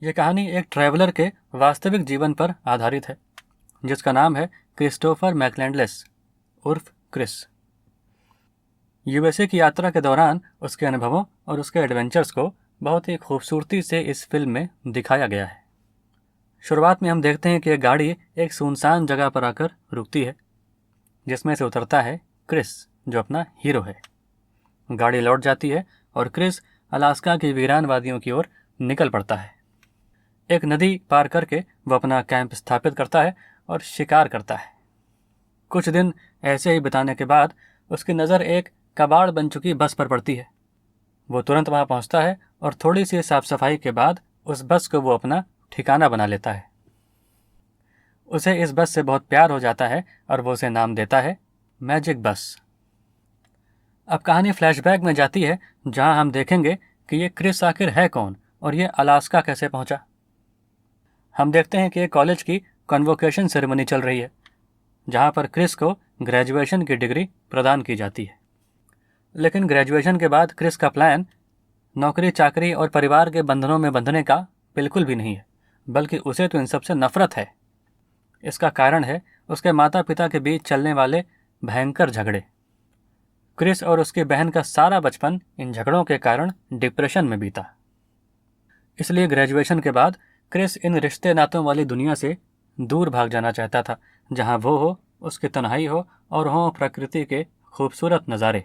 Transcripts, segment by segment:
ये कहानी एक ट्रैवलर के वास्तविक जीवन पर आधारित है जिसका नाम है क्रिस्टोफर मैकलैंडलेस उर्फ क्रिस। यूएसए की यात्रा के दौरान उसके अनुभवों और उसके एडवेंचर्स को बहुत ही खूबसूरती से इस फिल्म में दिखाया गया है। शुरुआत में हम देखते हैं कि एक गाड़ी एक सुनसान जगह पर आकर रुकती है जिसमें से उतरता है क्रिस, जो अपना हीरो है। गाड़ी लौट जाती है और क्रिस अलास्का की वीरान वादियों की ओर निकल पड़ता है। एक नदी पार करके वो अपना कैंप स्थापित करता है और शिकार करता है। कुछ दिन ऐसे ही बिताने के बाद उसकी नज़र एक कबाड़ बन चुकी बस पर पड़ती है। वो तुरंत वहाँ पहुँचता है और थोड़ी सी साफ सफाई के बाद उस बस को वो अपना ठिकाना बना लेता है। उसे इस बस से बहुत प्यार हो जाता है और वो उसे नाम देता है मैजिक बस। अब कहानी फ्लैशबैक में जाती है जहाँ हम देखेंगे कि ये क्रिस आखिर है कौन और ये अलास्का कैसे पहुँचा। हम देखते हैं कि एक कॉलेज की कन्वोकेशन सेरेमनी चल रही है जहाँ पर क्रिस को ग्रेजुएशन की डिग्री प्रदान की जाती है। लेकिन ग्रेजुएशन के बाद क्रिस का प्लान नौकरी चाकरी और परिवार के बंधनों में बंधने का बिल्कुल भी नहीं है, बल्कि उसे तो इन सबसे नफरत है। इसका कारण है उसके माता पिता के बीच चलने वाले भयंकर झगड़े। क्रिस और उसकी बहन का सारा बचपन इन झगड़ों के कारण डिप्रेशन में बीता। इसलिए ग्रेजुएशन के बाद क्रिस इन रिश्ते नातों वाली दुनिया से दूर भाग जाना चाहता था जहां वो हो, उसकी तन्हाई हो और हो प्रकृति के खूबसूरत नज़ारे।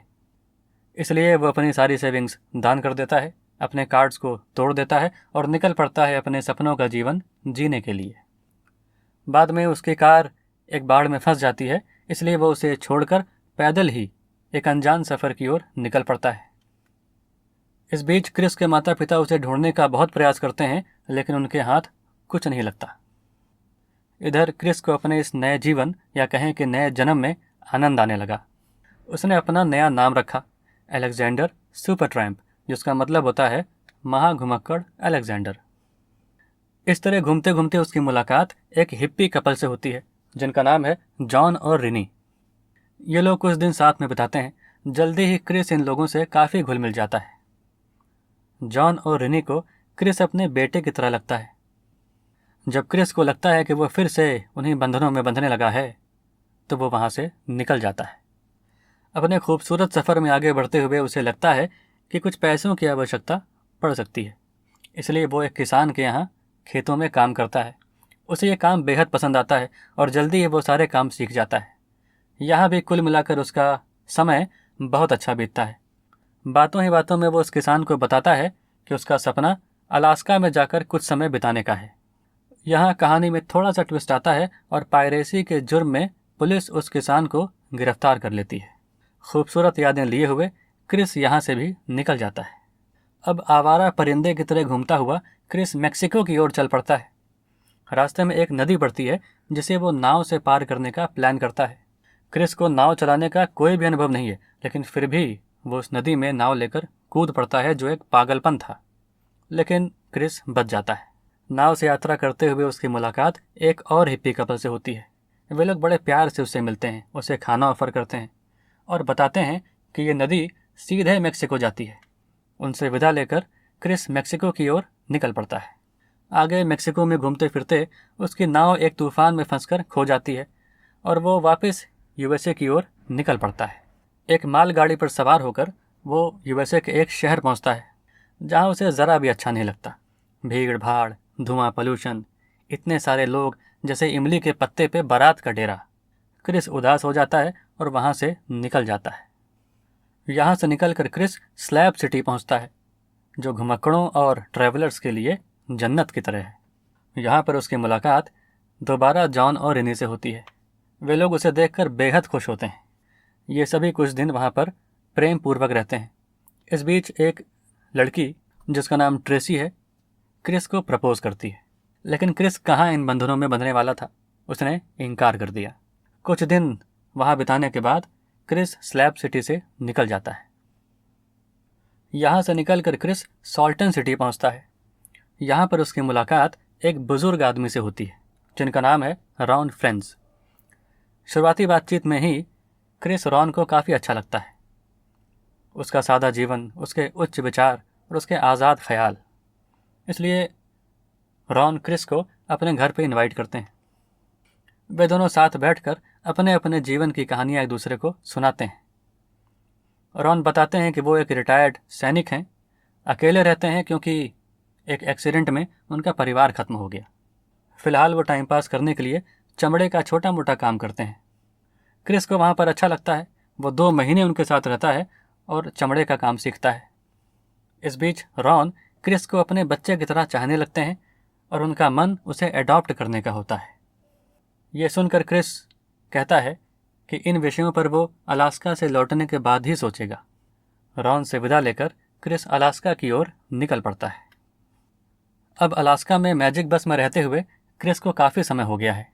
इसलिए वो अपनी सारी सेविंग्स दान कर देता है, अपने कार्ड्स को तोड़ देता है और निकल पड़ता है अपने सपनों का जीवन जीने के लिए। बाद में उसकी कार एक बाढ़ में फंस जाती है, इसलिए वो उसे छोड़कर पैदल ही एक अनजान सफ़र की ओर निकल पड़ता है। इस बीच क्रिस के माता पिता उसे ढूंढने का बहुत प्रयास करते हैं, लेकिन उनके हाथ कुछ नहीं लगता। इधर क्रिस को अपने इस नए जीवन या कहें कि नए जन्म में आनंद आने लगा। उसने अपना नया नाम रखा अलेक्जेंडर सुपरट्रैम्प, जिसका मतलब होता है महाघुमक्कड़ अलेक्जेंडर। इस तरह घूमते घूमते उसकी मुलाकात एक हिप्पी कपल से होती है जिनका नाम है जॉन और रिनी। ये लोग कुछ दिन साथ में बिताते हैं। जल्दी ही क्रिस इन लोगों से काफ़ी घुल मिल जाता है। जॉन और रिनी को क्रिस अपने बेटे की तरह लगता है। जब क्रिस को लगता है कि वो फिर से उन्हीं बंधनों में बंधने लगा है तो वो वहाँ से निकल जाता है। अपने खूबसूरत सफ़र में आगे बढ़ते हुए उसे लगता है कि कुछ पैसों की आवश्यकता पड़ सकती है, इसलिए वो एक किसान के यहाँ खेतों में काम करता है। उसे ये काम बेहद पसंद आता है और जल्दी ही वो सारे काम सीख जाता है। यहाँ भी कुल मिलाकर उसका समय बहुत अच्छा बीतता है। बातों ही बातों में वो उस किसान को बताता है कि उसका सपना अलास्का में जाकर कुछ समय बिताने का है। यहाँ कहानी में थोड़ा सा ट्विस्ट आता है और पायरेसी के जुर्म में पुलिस उस किसान को गिरफ्तार कर लेती है। खूबसूरत यादें लिए हुए क्रिस यहाँ से भी निकल जाता है। अब आवारा परिंदे की तरह घूमता हुआ क्रिस मेक्सिको की ओर चल पड़ता है। रास्ते में एक नदी पड़ती है जिसे वो नाव से पार करने का प्लान करता है। क्रिस को नाव चलाने का कोई भी अनुभव नहीं है, लेकिन फिर भी वो उस नदी में नाव लेकर कूद पड़ता है, जो एक पागलपन था। लेकिन क्रिस बच जाता है। नाव से यात्रा करते हुए उसकी मुलाकात एक और हिप्पी कपल से होती है। वे लोग बड़े प्यार से उससे मिलते हैं, उसे खाना ऑफर करते हैं और बताते हैं कि ये नदी सीधे मेक्सिको जाती है। उनसे विदा लेकर क्रिस मेक्सिको की ओर निकल पड़ता है। आगे मेक्सिको में घूमते फिरते उसकी नाव एक तूफान में फंसकर खो जाती है और वो वापस यूएसए की ओर निकल पड़ता है। एक मालगाड़ी पर सवार होकर वो यूएसए के एक शहर पहुंचता है जहां उसे ज़रा भी अच्छा नहीं लगता। भीड़ भाड़, धुआं, पोल्यूशन, इतने सारे लोग जैसे इमली के पत्ते पे बारात का डेरा। क्रिस उदास हो जाता है और वहाँ से निकल जाता है। यहाँ से निकलकर क्रिस स्लैब सिटी पहुँचता है, जो घुमक्कड़ों और ट्रैवलर्स के लिए जन्नत की तरह है। यहाँ पर उसकी मुलाकात दोबारा जॉन और रिनी से होती है। वे लोग उसे देखकर बेहद खुश होते हैं। ये सभी कुछ दिन वहाँ पर प्रेम पूर्वक रहते हैं। इस बीच एक लड़की जिसका नाम ट्रेसी है क्रिस को प्रपोज करती है, लेकिन क्रिस कहाँ इन बंधनों में बंधने वाला था, उसने इनकार कर दिया। कुछ दिन वहाँ बिताने के बाद क्रिस स्लैब सिटी से निकल जाता है। यहाँ से निकलकर क्रिस सॉल्टन सिटी पहुँचता है। यहाँ पर उसकी मुलाकात एक बुजुर्ग आदमी से होती है जिनका नाम है रॉन फ्रेंड्स। शुरुआती बातचीत में ही क्रिस रॉन को काफ़ी अच्छा लगता है। उसका सादा जीवन, उसके उच्च विचार और उसके आज़ाद ख्याल। इसलिए रॉन क्रिस को अपने घर पे इनवाइट करते हैं। वे दोनों साथ बैठकर अपने अपने जीवन की कहानियां एक दूसरे को सुनाते हैं। रॉन बताते हैं कि वो एक रिटायर्ड सैनिक हैं, अकेले रहते हैं क्योंकि एक एक्सीडेंट में उनका परिवार खत्म हो गया। फिलहाल वो टाइम पास करने के लिए चमड़े का छोटा मोटा काम करते हैं। क्रिस को वहाँ पर अच्छा लगता है। वो 2 महीने उनके साथ रहता है और चमड़े का काम सीखता है। इस बीच रॉन क्रिस को अपने बच्चे की तरह चाहने लगते हैं और उनका मन उसे एडॉप्ट करने का होता है। ये सुनकर क्रिस कहता है कि इन विषयों पर वो अलास्का से लौटने के बाद ही सोचेगा। रॉन से विदा लेकर क्रिस अलास्का की ओर निकल पड़ता है। अब अलास्का में मैजिक बस में रहते हुए क्रिस को काफ़ी समय हो गया है।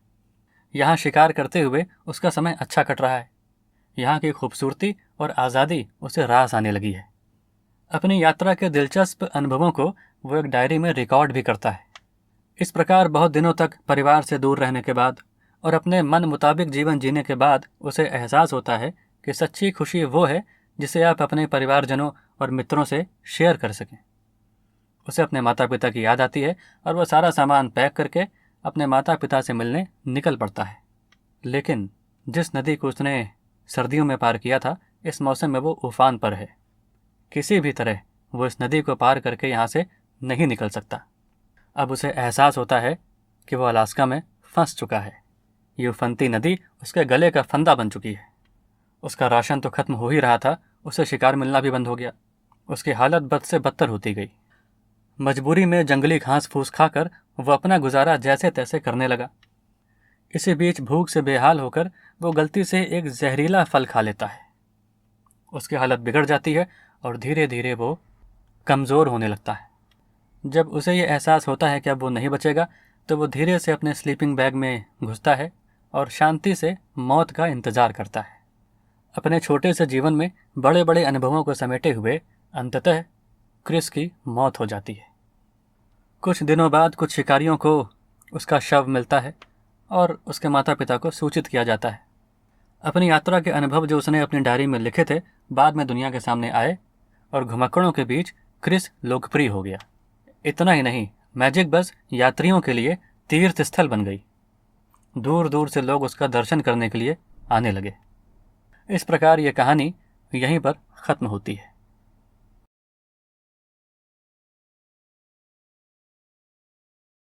यहाँ शिकार करते हुए उसका समय अच्छा कट रहा है। यहाँ की खूबसूरती और आज़ादी उसे रास आने लगी है। अपनी यात्रा के दिलचस्प अनुभवों को वो एक डायरी में रिकॉर्ड भी करता है। इस प्रकार बहुत दिनों तक परिवार से दूर रहने के बाद और अपने मन मुताबिक जीवन जीने के बाद उसे एहसास होता है कि सच्ची खुशी वो है जिसे आप अपने परिवारजनों और मित्रों से शेयर कर सकें। उसे अपने माता पिता की याद आती है और वह सारा सामान पैक करके अपने माता पिता से मिलने निकल पड़ता है। लेकिन जिस नदी को उसने सर्दियों में पार किया था, इस मौसम में वो उफान पर है। किसी भी तरह वो इस नदी को पार करके यहाँ से नहीं निकल सकता। अब उसे एहसास होता है कि वो अलास्का में फंस चुका है। ये उफनती नदी उसके गले का फंदा बन चुकी है। उसका राशन तो खत्म हो ही रहा था, उसे शिकार मिलना भी बंद हो गया। उसकी हालत बद से बदतर होती गई। मजबूरी में जंगली घास फूस खाकर वो अपना गुजारा जैसे तैसे करने लगा। इसी बीच भूख से बेहाल होकर वो गलती से एक जहरीला फल खा लेता है। उसकी हालत बिगड़ जाती है और धीरे धीरे वो कमज़ोर होने लगता है। जब उसे ये एहसास होता है कि अब वो नहीं बचेगा, तो वो धीरे से अपने स्लीपिंग बैग में घुसता है और शांति से मौत का इंतज़ार करता है। अपने छोटे से जीवन में बड़े बड़े अनुभवों को समेटे हुए अंततः क्रिस की मौत हो जाती है। कुछ दिनों बाद कुछ शिकारियों को उसका शव मिलता है और उसके माता पिता को सूचित किया जाता है। अपनी यात्रा के अनुभव जो उसने अपनी डायरी में लिखे थे, बाद में दुनिया के सामने आए और घुमक्कड़ों के बीच क्रिस लोकप्रिय हो गया। इतना ही नहीं, मैजिक बस यात्रियों के लिए तीर्थ स्थल बन गई। दूर दूर से लोग उसका दर्शन करने के लिए आने लगे। इस प्रकार ये कहानी यहीं पर ख़त्म होती है।